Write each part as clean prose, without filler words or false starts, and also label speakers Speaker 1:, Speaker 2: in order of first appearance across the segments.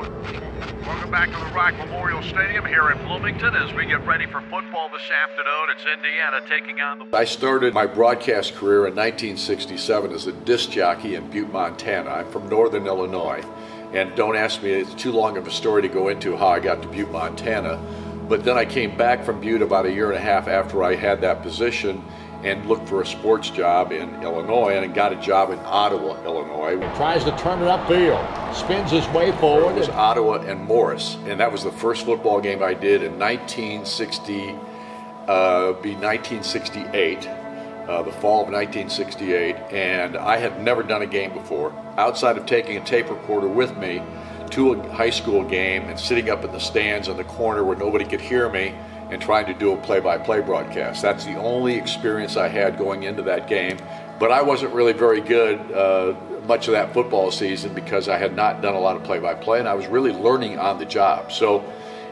Speaker 1: Welcome back to the Rock Memorial Stadium here in Bloomington as we get ready for football this afternoon. It's Indiana taking on the...
Speaker 2: I started my broadcast career in 1967 as a disc jockey in Butte, Montana. I'm from northern Illinois, and don't ask me, it's too long of a story to go into how I got to Butte, Montana. But then I came back from Butte about a year and a half after I had that position and looked for a sports job in Illinois, and got a job in Ottawa, Illinois.
Speaker 3: Tries to turn it upfield, spins his way forward.
Speaker 2: It was Ottawa and Morris, and that was the first football game I did in 1968, the fall of 1968, and I had never done a game before. Outside of taking a tape recorder with me to a high school game and sitting up in the stands in the corner where nobody could hear me, and trying to do a play-by-play broadcast. That's the only experience I had going into that game. But I wasn't really very good much of that football season because I had not done a lot of play-by-play, and I was really learning on the job. So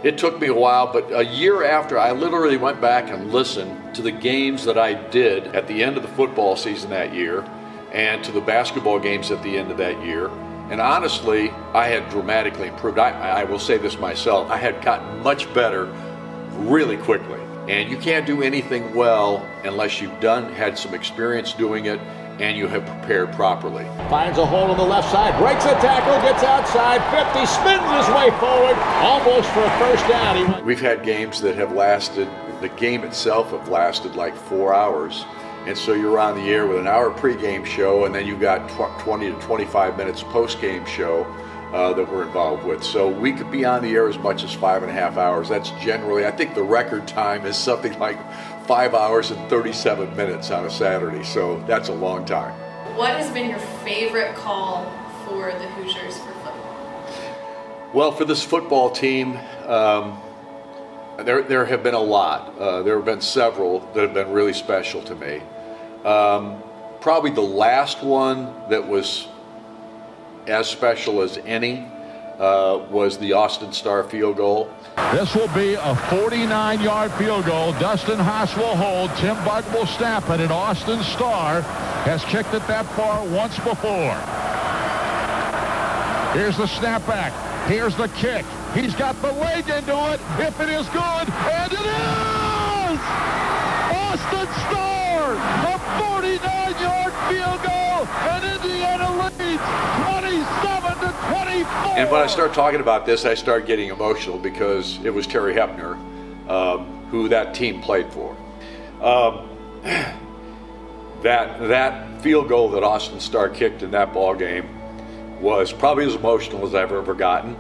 Speaker 2: it took me a while, but a year after, I literally went back and listened to the games that I did at the end of the football season that year and to the basketball games at the end of that year. And honestly, I had dramatically improved. I will say this myself, I had gotten much better really quickly. And you can't do anything well unless you've had some experience doing it and you have prepared properly.
Speaker 3: Finds a hole on the left side, breaks a tackle, gets outside, 50, spins his way forward, almost for a first down.
Speaker 2: We've had games that have lasted, the game itself have lasted like 4 hours. And so you're on the air with an hour pregame show, and then you've got 20 to 25 minutes postgame show that we're involved with. So we could be on the air as much as 5.5 hours. That's generally, I think the record time is something like 5 hours and 37 minutes on a Saturday. So that's a long time.
Speaker 4: What has been your favorite call for the Hoosiers for football?
Speaker 2: Well, for this football team, there have been a lot. There have been several that have been really special to me. Probably the last one that was as special as any was the Austin Starr field goal.
Speaker 5: This will be a 49-yard field goal. Dustin Haas will hold. Tim Bug will snap it, and Austin Starr has kicked it that far once before. Here's the snapback. Here's the kick. He's got the leg into it. If it is good, and it is! Austin Starr, a 49-yard field goal, and Indiana leads 27-24.
Speaker 2: And when I start talking about this, I start getting emotional because it was Terry Hepner who that team played for. That field goal that Austin Starr kicked in that ball game was probably as emotional as I've ever gotten.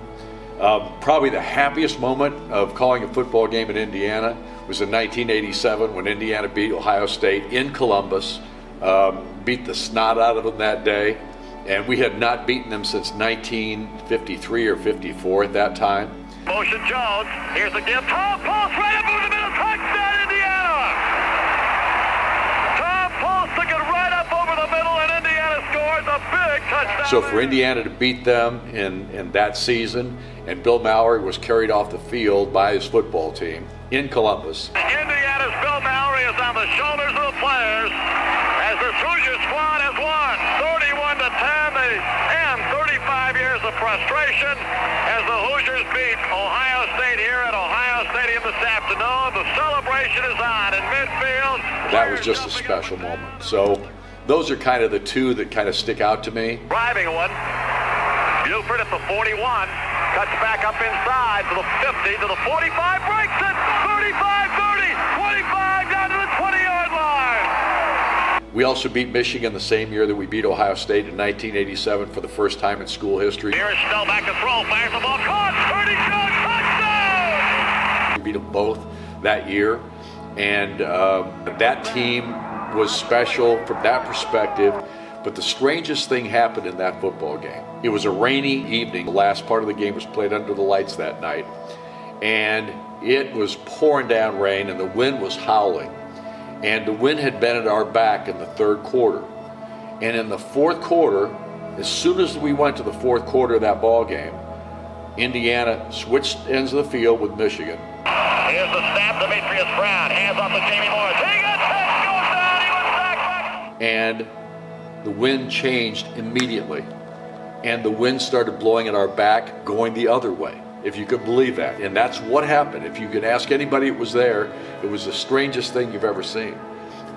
Speaker 2: Probably the happiest moment of calling a football game in Indiana was in 1987 when Indiana beat Ohio State in Columbus, beat the snot out of them that day, and we had not beaten them since 1953 or 54 at that time.
Speaker 1: Motion Jones, here's the gift. Tom Pulse right up over the middle, touchdown Indiana! Tom Pulse took it right up over the middle, and Indiana scores a big touchdown.
Speaker 2: So for Indiana to beat them in that season, and Bill Mallory was carried off the field by his football team in Columbus.
Speaker 1: Indiana's Bill Mallory is on the shoulders of the players as the Hoosier squad has won 31-10. They end 35 years of frustration as the Hoosiers beat Ohio State here at Ohio Stadium this afternoon. The celebration is on in midfield.
Speaker 2: That was just a special moment. So those are kind of the two that kind of stick out to me.
Speaker 1: Driving one. Buford at the 41. Cuts back up inside to the 50, to the 45, breaks it, 35, 30, 25, down to the 20-yard line.
Speaker 2: We also beat Michigan the same year that we beat Ohio State in 1987 for the first time in school history.
Speaker 1: Here's Snell back to throw, fires the ball, caught, 30-yard touchdown!
Speaker 2: We beat them both that year, and that team was special from that perspective. But the strangest thing happened in that football game. It was a rainy evening. The last part of the game was played under the lights that night. And it was pouring down rain and the wind was howling. And the wind had been at our back in the third quarter. And in the fourth quarter, as soon as we went to the fourth quarter of that ball game, Indiana switched ends of the field with Michigan.
Speaker 1: Here's the snap, Demetrius Brown. Hands off to Jamie Morris. He gets it, goes down, he was back.
Speaker 2: And the wind changed immediately. and the wind started blowing at our back, going the other way, if you could believe that. And that's what happened. If you could ask anybody that was there, it was the strangest thing you've ever seen.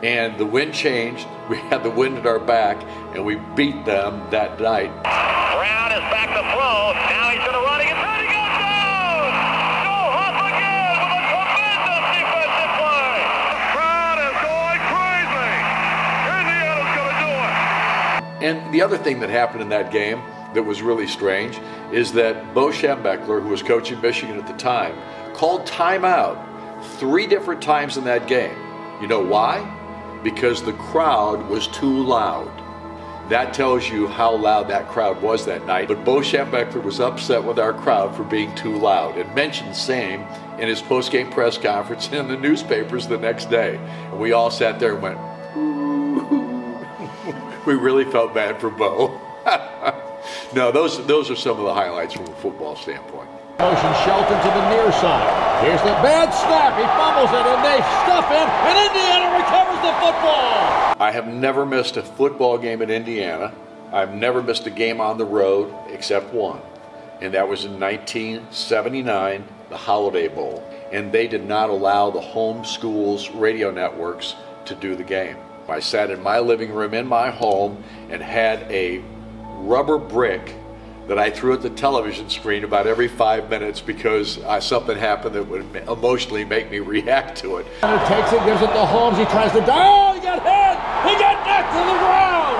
Speaker 2: And the wind changed, we had the wind at our back, and we beat them that night.
Speaker 1: Brown is back to throw. Now he's going to run again. He goes down! Joe Huff again with a tremendous defensive play. The crowd is going crazy. Indiana's going to do it.
Speaker 2: And the other thing that happened in that game that was really strange is that Bo Schembechler, who was coaching Michigan at the time, called timeout 3 different times in that game. You know why? Because the crowd was too loud. That tells you how loud that crowd was that night. But Bo Schembechler was upset with our crowd for being too loud and mentioned the same in his post-game press conference and in the newspapers the next day. And we all sat there and went, we really felt bad for Bo. No, those are some of the highlights from a football standpoint.
Speaker 3: Motion Shelton to the near side. Here's the bad snap. He fumbles it, and they stuff him, and Indiana recovers the football.
Speaker 2: I have never missed a football game in Indiana. I've never missed a game on the road except one, and that was in 1979, the Holiday Bowl. And they did not allow the home schools' radio networks to do the game. I sat in my living room in my home and had a rubber brick that I threw at the television screen about every 5 minutes because something happened that would emotionally make me react to it.
Speaker 3: And he takes it, gives it to Holmes. He tries to dive. Oh, he got hit. He got knocked to the ground.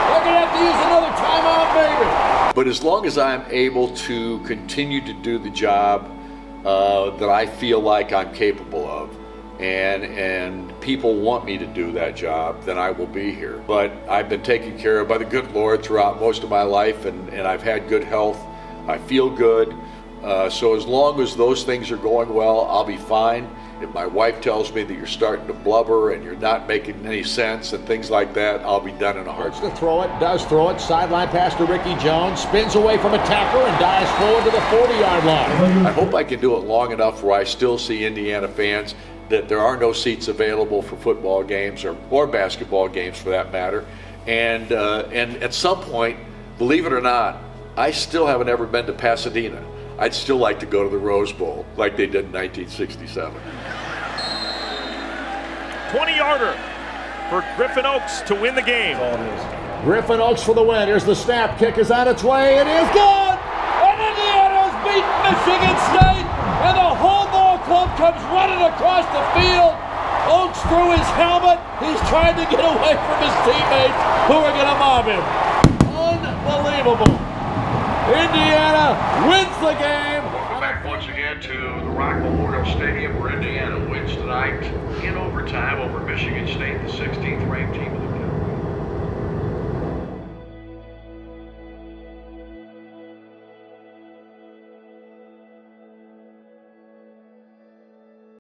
Speaker 3: They're going to have to use another timeout, maybe.
Speaker 2: But as long as I'm able to continue to do the job that I feel like I'm capable of, and people want me to do that job, then I will be here. But I've been taken care of by the good Lord throughout most of my life, and I've had good health. I feel good. So as long as those things are going well, I'll be fine. If my wife tells me that you're starting to blubber and you're not making any sense and things like that, I'll be done in a heartbeat.
Speaker 3: To throw it, does throw it. Sideline pass to Ricky Jones. Spins away from a tackler and dives forward to the 40-yard line.
Speaker 2: I hope I can do it long enough where I still see Indiana fans that there are no seats available for football games or basketball games for that matter. And at some point, believe it or not, I still haven't ever been to Pasadena. I'd still like to go to the Rose Bowl like they did in 1967.
Speaker 6: 20-yarder for Griffin Oaks to win the game.
Speaker 3: Griffin Oaks for the win. Here's the snap. Kick is on its way. It is good. And Indiana's beat Michigan State. And the whole ball club comes running across the field. Oaks threw his helmet. He's trying to get away from his teammates who are going to mob him. Unbelievable. Indiana wins the game.
Speaker 2: Welcome back once again to the Rock Memorial Stadium where Indiana wins tonight in overtime over Michigan State, the 16th ranked team